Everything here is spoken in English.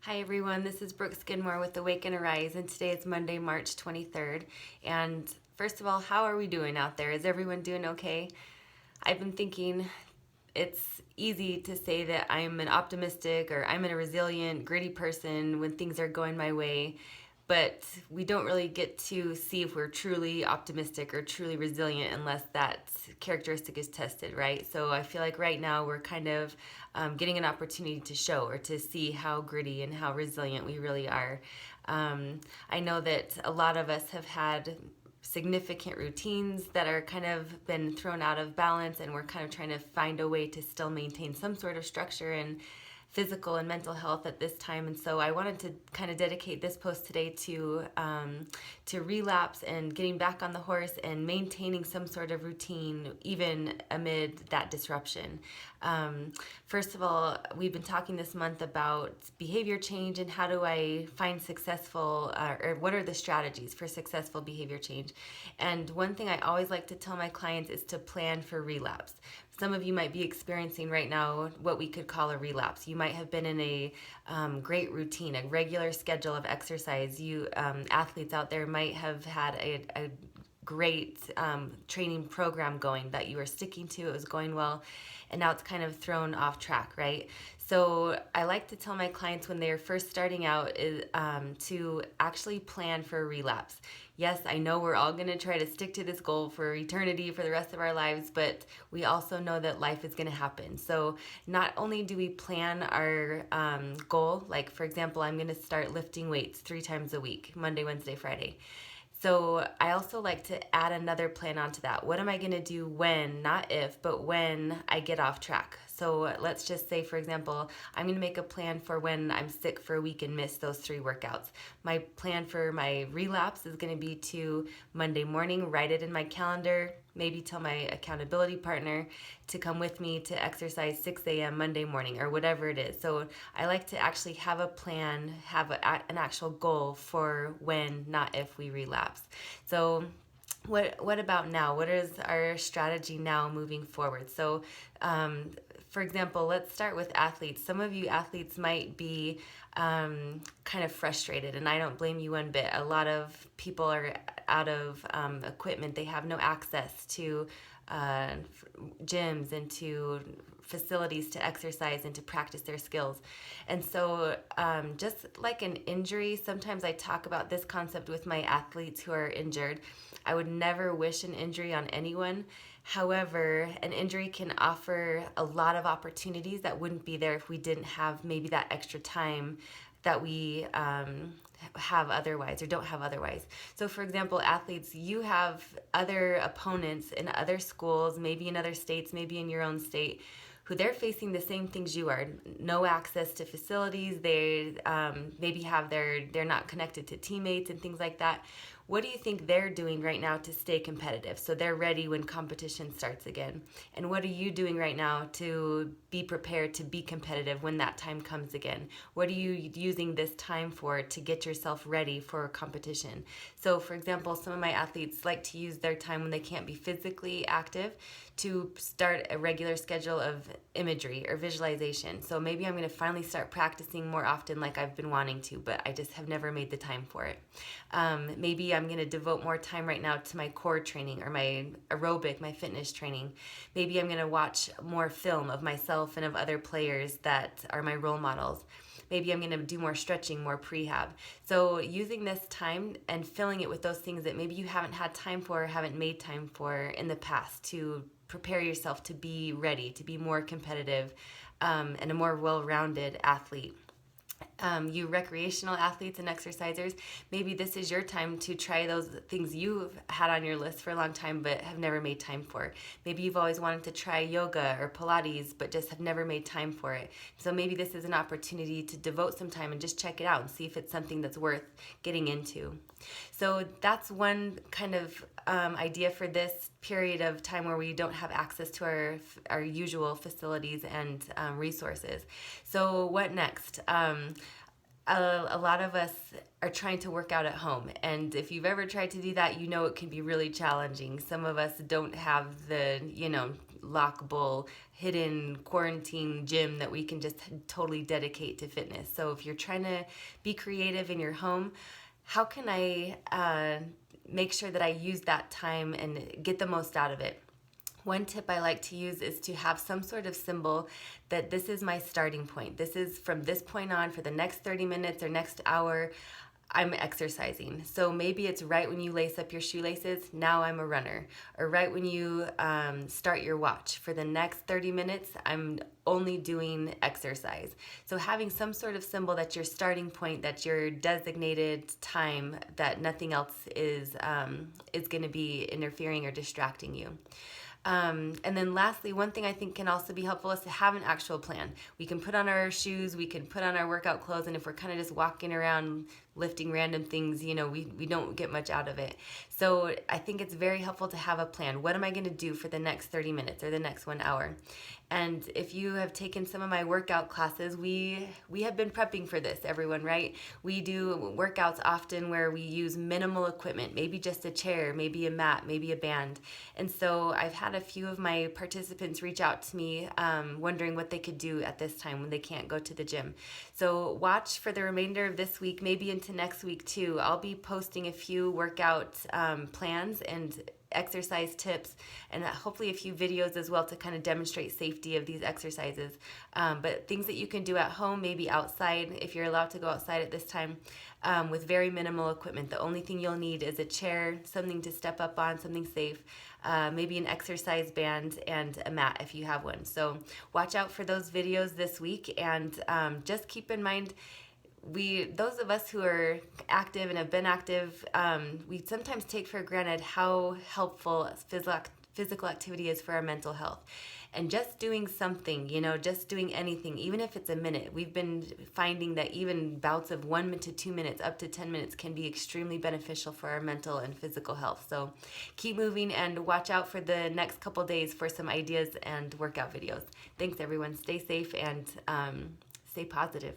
Hi everyone, this is Brooke Skidmore with Awake and Arise, and today is Monday, March 23rd. And first of all, how are we doing out there? Is everyone doing okay? I've been thinking it's easy to say that I'm an optimistic or I'm a resilient, gritty person when things are going my way, but we don't really get to see if we're truly optimistic or truly resilient unless that characteristic is tested, right? So I feel like right now we're kind of getting an opportunity to show or to see how gritty and how resilient we really are. I know that a lot of us have had significant routines that are kind of been thrown out of balance, and we're kind of trying to find a way to still maintain some sort of structure and physical and mental health at this time. And so I wanted to kind of dedicate this post today to relapse and getting back on the horse and maintaining some sort of routine even amid that disruption. First of all, we've been talking this month about behavior change and how do I find successful or what are the strategies for successful behavior change. And one thing I always like to tell my clients is to plan for relapse. Some of you might be experiencing right now what we could call a relapse. You might have been in a great routine, a regular schedule of exercise. You athletes out there might have had a great training program going that you were sticking to. It was going well, and now it's kind of thrown off track, right? So I like to tell my clients when they're first starting out is to actually plan for a relapse. Yes, I know we're all going to try to stick to this goal for eternity, for the rest of our lives, but we also know that life is going to happen. So not only do we plan our goal, like for example, I'm going to start lifting weights 3 times a week, Monday, Wednesday, Friday. So I also like to add another plan onto that. What am I going to do when, not if, but when I get off track? So let's just say, for example, I'm going to make a plan for when I'm sick for a week and miss those 3 workouts. My plan for my relapse is going to be to Monday morning, write it in my calendar, maybe tell my accountability partner to come with me to exercise 6 a.m. Monday morning or whatever it is. So I like to actually have a plan, have an actual goal for when, not if we relapse. So what about now? What is our strategy now moving forward? So for example, let's start with athletes. Some of you athletes might be kind of frustrated, and I don't blame you one bit. A lot of people are out of equipment. They have no access to gyms and to facilities to exercise and to practice their skills. And so just like an injury, sometimes I talk about this concept with my athletes who are injured. I would never wish an injury on anyone. However, an injury can offer a lot of opportunities that wouldn't be there if we didn't have maybe that extra time that we have otherwise or don't have otherwise. So for example, athletes, you have other opponents in other schools, maybe in other states, maybe in your own state, who they're facing the same things you are. No access to facilities. They maybe they're not connected to teammates and things like that. What do you think they're doing right now to stay competitive so they're ready when competition starts again? And what are you doing right now to be prepared to be competitive when that time comes again? What are you using this time for to get yourself ready for competition? So for example, some of my athletes like to use their time when they can't be physically active to start a regular schedule of imagery or visualization. So maybe I'm going to finally start practicing more often like I've been wanting to, but I just have never made the time for it. Maybe I'm going to devote more time right now to my core training or my aerobic, my fitness training. Maybe I'm going to watch more film of myself and of other players that are my role models. Maybe I'm going to do more stretching, more prehab. So using this time and filling it with those things that maybe you haven't had time for or haven't made time for in the past to prepare yourself to be ready, to be more competitive and a more well-rounded athlete. You recreational athletes and exercisers, maybe this is your time to try those things you've had on your list for a long time but have never made time for. Maybe you've always wanted to try yoga or Pilates but just have never made time for it. So maybe this is an opportunity to devote some time and just check it out and see if it's something that's worth getting into. So that's one kind of idea for this period of time where we don't have access to our usual facilities and resources. So what next? A lot of us are trying to work out at home, and if you've ever tried to do that, you know it can be really challenging. Some of us don't have the lockable, hidden quarantine gym that we can just totally dedicate to fitness. So if you're trying to be creative in your home, how can I make sure that I use that time and get the most out of it? One tip I like to use is to have some sort of symbol that this is my starting point. This is from this point on for the next 30 minutes or next hour, I'm exercising. So maybe it's right when you lace up your shoelaces, now I'm a runner. Or right when you start your watch, for the next 30 minutes, I'm only doing exercise. So having some sort of symbol that's your starting point, that's your designated time, that nothing else is going to be interfering or distracting you. And then lastly, one thing I think can also be helpful is to have an actual plan. We can put on our shoes, we can put on our workout clothes, and if we're kind of just walking around lifting random things, we don't get much out of it. So I think it's very helpful to have a plan. What am I going to do for the next 30 minutes or the next 1 hour? And if you have taken some of my workout classes, we have been prepping for this, everyone, right? We do workouts often where we use minimal equipment, maybe just a chair, maybe a mat, maybe a band. And so I've had a few of my participants reach out to me wondering what they could do at this time when they can't go to the gym. So watch for the remainder of this week, maybe into next week too. I'll be posting a few workout plans and exercise tips, and hopefully a few videos as well to kind of demonstrate safety of these exercises. But things that you can do at home, maybe outside, if you're allowed to go outside at this time, with very minimal equipment. The only thing you'll need is a chair, something to step up on, something safe, maybe an exercise band, and a mat if you have one. So watch out for those videos this week, and just keep in mind, those of us who are active and have been active, we sometimes take for granted how helpful physical activity is for our mental health. And just doing something, just doing anything, even if it's a minute. We've been finding that even bouts of 1 to 2 minutes, up to 10 minutes, can be extremely beneficial for our mental and physical health. So keep moving and watch out for the next couple days for some ideas and workout videos. Thanks, everyone. Stay safe and stay positive.